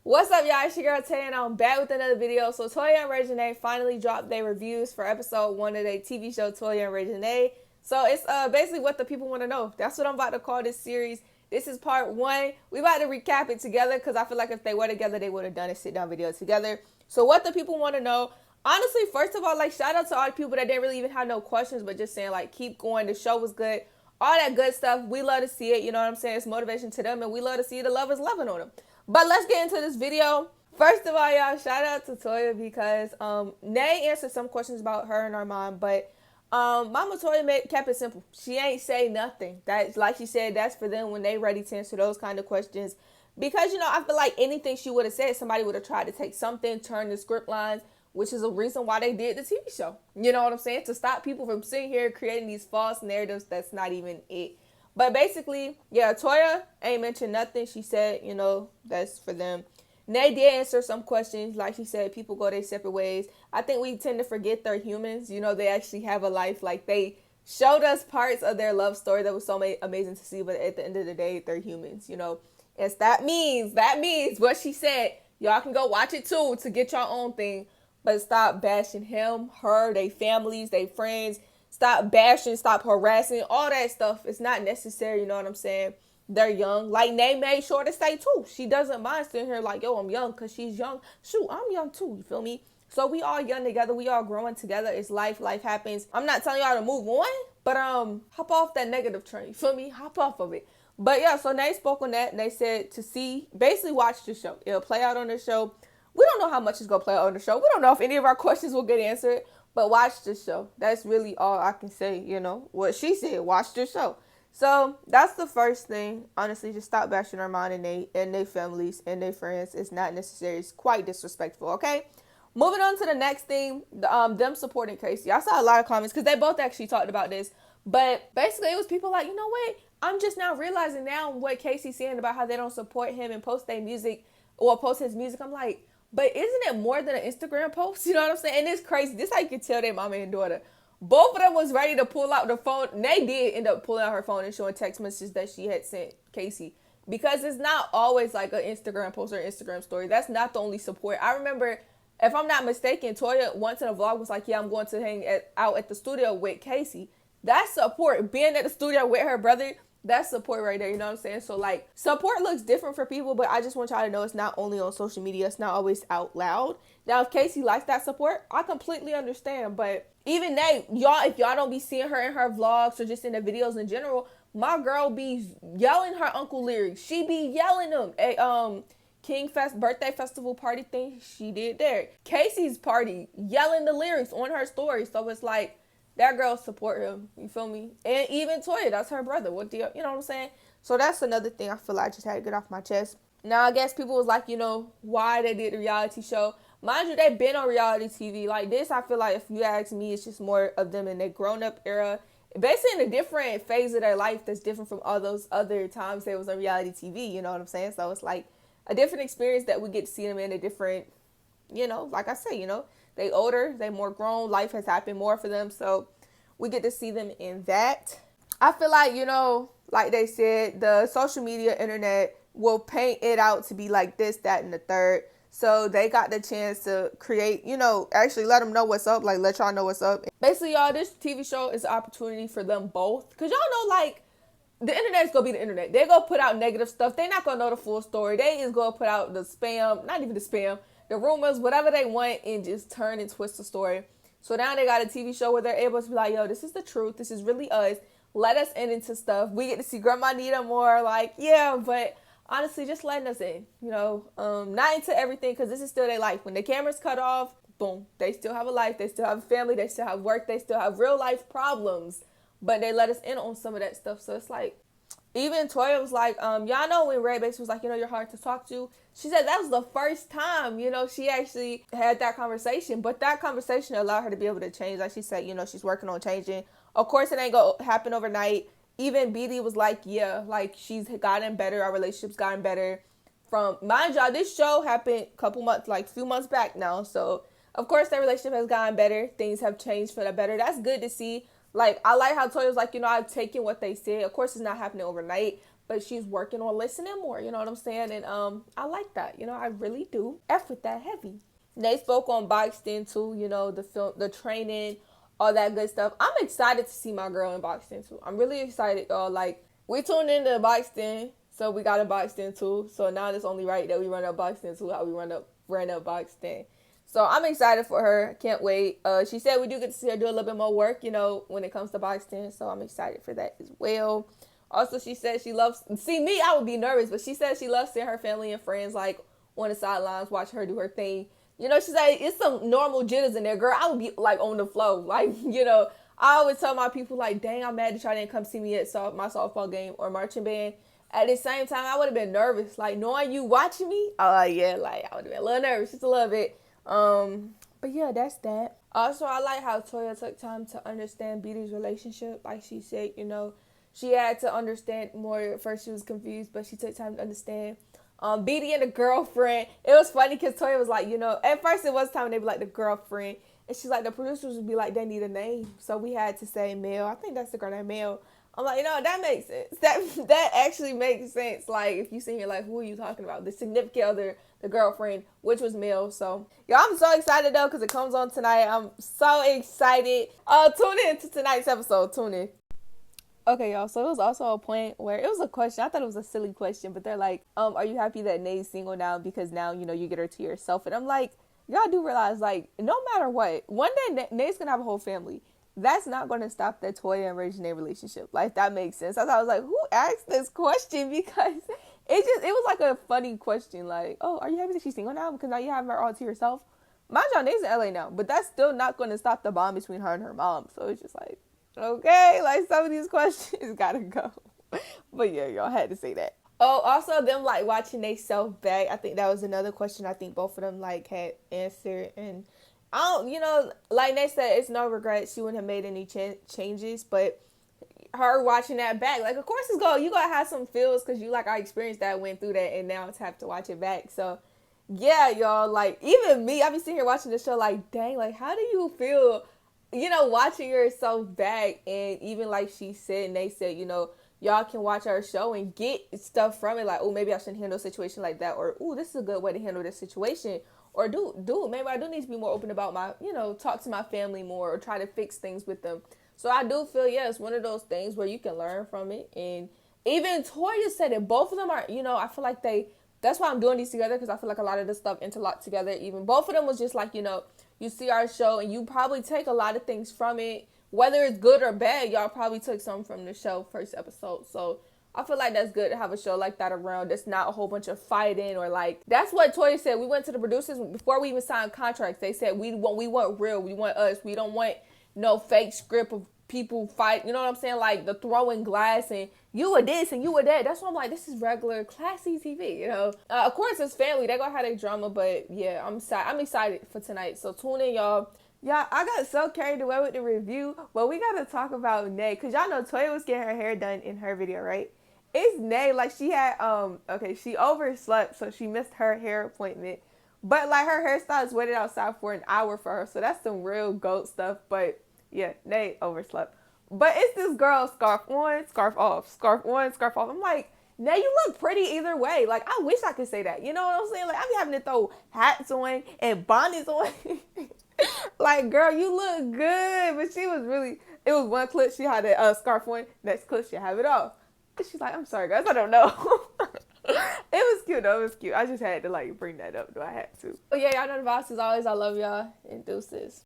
What's up, y'all? It's your girl Toya, and I'm back with another video. So Toya and Reginae finally dropped their reviews for episode 1 of their TV show, Toya and Reginae. So it's basically what the people want to know. That's what I'm about to call this series. This is part 1. We about to recap it together because I feel like if they were together, they would have done a sit-down video together. So what the people want to know, honestly, first of all, like, shout out to all the people that didn't really even have no questions, but just saying, like, keep going. The show was good. All that good stuff. We love to see it. You know what I'm saying? It's motivation to them, and we love to see the lovers loving on them. But let's get into this video. First of all, y'all, shout out to Toya because Nay answered some questions about her and her mom, but Mama Toya kept it simple. She ain't say nothing. That's, like she said, that's for them when they ready to answer those kind of questions. Because, you know, I feel like anything she would have said, somebody would have tried to take something, turn the script lines, which is a reason why they did the TV show. You know what I'm saying? To stop people from sitting here creating these false narratives that's not even it. But basically, yeah, Toya ain't mentioned nothing. She said, you know, that's for them. Nay did answer some questions. Like she said, people go their separate ways. I think we tend to forget they're humans. You know, they actually have a life. Like, they showed us parts of their love story that was so amazing to see. But at the end of the day, they're humans, you know. And that means what she said. Y'all can go watch it too to get your own thing. But stop bashing him, her, they families, they friends. Stop bashing, stop harassing, all that stuff. It's not necessary, you know what I'm saying? They're young. Like Nay made sure to say too. She doesn't mind sitting here like, yo, I'm young because she's young. Shoot, I'm young too, you feel me? So we all young together. We all growing together. It's life. Life happens. I'm not telling y'all to move on, but hop off that negative train, you feel me? Hop off of it. But yeah, so Nay spoke on that and they said to see, basically watch the show. It'll play out on the show. We don't know how much is going to play out on the show. We don't know if any of our questions will get answered. But watch the show. That's really all I can say, you know. What she said, watch the show. So that's the first thing. Honestly, just stop bashing our mom and they families and their friends. It's not necessary. It's quite disrespectful, okay? Moving on to the next thing, them supporting Casey. I saw a lot of comments because they both actually talked about this. But basically, it was people like, you know what? I'm just now realizing now what Casey's saying about how they don't support him and post their music or post his music. I'm like, but isn't it more than an Instagram post? You know what I'm saying? And it's crazy. This is how you can tell their mama and daughter. Both of them was ready to pull out the phone. They did end up pulling out her phone and showing text messages that she had sent Casey. Because it's not always like an Instagram post or Instagram story. That's not the only support. I remember, if I'm not mistaken, Toya once in a vlog was like, yeah, I'm going to hang out at the studio with Casey. That's support. Being at the studio with her brother, that's support right there, you know what I'm saying? So, like, support looks different for people, but I just want y'all to know it's not only on social media. It's not always out loud. Now, if Casey likes that support, I completely understand. But even that, y'all, if y'all don't be seeing her in her vlogs or just in the videos in general, my girl be yelling her uncle lyrics. She be yelling them at King Fest birthday festival party thing she did there. Casey's party, yelling the lyrics on her story. So it's like, that girl support him, you feel me? And even Toya, that's her brother. What do you know what I'm saying? So that's another thing I feel like I just had to get off my chest. Now, I guess people was like, you know, why they did the reality show. Mind you, they've been on reality TV. Like this, I feel like if you ask me, it's just more of them in their grown-up era. Basically in a different phase of their life that's different from all those other times they was on reality TV, you know what I'm saying? So it's like a different experience that we get to see them in a different, you know, like I say, you know, they older, they more grown, life has happened more for them, so we get to see them in that. I feel like, you know, like they said, the social media, internet will paint it out to be like this, that, and the third. So they got the chance to create, you know, actually let them know what's up, like let y'all know what's up. Basically, y'all, this TV show is an opportunity for them both. Because y'all know, like, the internet is going to be the internet. They're going to put out negative stuff. They're not going to know the full story. They is going to put out the spam, not even the spam, the rumors, whatever they want, and just turn and twist the story. So now they got a TV show where they're able to be like, yo, this is the truth. This is really us. Let us in into stuff. We get to see Grandma Nita more. Like, yeah, but honestly, just letting us in. You know, not into everything because this is still their life. When the camera's cut off, boom, they still have a life. They still have a family. They still have work. They still have real life problems. But they let us in on some of that stuff. So it's like, even Toya was like, y'all know when Red Base was like, you know, you're hard to talk to. She said that was the first time, you know, she actually had that conversation. But that conversation allowed her to be able to change. Like she said, you know, she's working on changing. Of course, it ain't going to happen overnight. Even BD was like, yeah, like she's gotten better. Our relationship's gotten better. From, mind y'all, this show happened a couple months, like a few months back now. So, of course, their relationship has gotten better. Things have changed for the better. That's good to see. Like, I like how Toya was like, you know, I've taken what they said. Of course, it's not happening overnight. but she's working on listening more, you know what I'm saying? And I like that, you know, I really do. F with that heavy. They spoke on boxing too, you know, the film, the training, all that good stuff. I'm excited to see my girl in boxing too. I'm really excited, y'all. Like, we tuned into boxing, so we got a boxing too. So now it's only right that we run up boxing too, how we ran up boxing. So I'm excited for her. Can't wait. She said we do get to see her do a little bit more work, you know, when it comes to boxing. So I'm excited for that as well. Also, she said she loves, see me, I would be nervous, but she said she loves seeing her family and friends like on the sidelines, watching her do her thing. You know, she said it's some normal jitters in there, girl. I would be like on the flow. Like, you know, I always tell my people like, dang, I'm mad that y'all didn't come see me at my softball game or marching band. At the same time, I would have been nervous. Like, knowing you watching me, yeah, like I would have been a little nervous, just a little bit. But yeah, that's that. Also, I like how Toya took time to understand BD's relationship. Like she said, you know, she had to understand more. At first, she was confused, but she took time to understand. BD and the girlfriend. It was funny because Toya was like, you know, at first it was time they be like the girlfriend. And she's like, the producers would be like, they need a name. So we had to say Mel. I think that's the girl named Mel. I'm like, you know, that makes sense. That actually makes sense. Like, if you see here, like, who are you talking about? The significant other, the girlfriend, which was Mel. So, y'all, I'm so excited, though, because it comes on tonight. I'm so excited. Tune in to tonight's episode. Tune in. Okay, y'all, so it was also a point where it was a question. I thought it was a silly question, but they're like, are you happy that Nae's single now because now, you know, you get her to yourself? And I'm like, y'all do realize, like, no matter what, one day Nae's going to have a whole family. That's not going to stop the Toya and Reginae relationship. Like, that makes sense. I was like, who asked this question? Because it was like a funny question. Like, oh, are you happy that she's single now? Because now you have her all to yourself. Mind you, Nae's in LA now, but that's still not going to stop the bond between her and her mom. So it's just like, okay, like some of these questions gotta go. But yeah, y'all had to say that. Oh, also them like watching they self back. I think that was another question I think both of them like had answered. And I don't, you know, like they said, it's no regret. She wouldn't have made any changes, but her watching that back, like of course you gotta have some feels because you like I experienced that, went through that, and now it's have to watch it back. So yeah, y'all, like even me, I be sitting here watching the show like, dang, like how do you feel? You know, watching yourself back, and even like she said, and they said, you know, y'all can watch our show and get stuff from it. Like, oh, maybe I shouldn't handle a situation like that, or oh, this is a good way to handle this situation, or dude, maybe I do need to be more open about my, you know, talk to my family more, or try to fix things with them. So I do feel, yeah, it's one of those things where you can learn from it. And even Toya said it. Both of them are, you know, I feel like that's why I'm doing these together, because I feel like a lot of this stuff interlocked together. Even both of them was just like, you know, you see our show and you probably take a lot of things from it, whether it's good or bad. Y'all probably took some from the show first episode. So I feel like that's good to have a show like that around. That's not a whole bunch of fighting, or like, that's what Toya said. We went to the producers before we even signed contracts. They said we want real. We want us. We don't want no fake script of people fight. You know what I'm saying? Like the throwing glass and you were this and you were that. That's why I'm like, this is regular classy TV, you know. Of course, it's family. They're going to have their drama, but yeah, I'm excited for tonight. So tune in, y'all. Yeah, I got so carried away with the review, but we got to talk about Nae, because y'all know Toya was getting her hair done in her video, right? It's Nae, like she had, she overslept, so she missed her hair appointment. But like her hairstylist waited outside for an hour for her, so that's some real GOAT stuff. But yeah, Nae overslept. But it's this girl, scarf on, scarf off, scarf on, scarf off. I'm like, Nae, you look pretty either way. Like, I wish I could say that. You know what I'm saying? Like, I be having to throw hats on and bonnets on. Like, girl, you look good. But she was really, it was one clip she had a scarf on. Next clip she have it off. And she's like, I'm sorry, guys, I don't know. It was cute, though. It was cute. I just had to, like, bring that up. Do I have to? But yeah, y'all know the vibes as always. I love y'all. And deuces.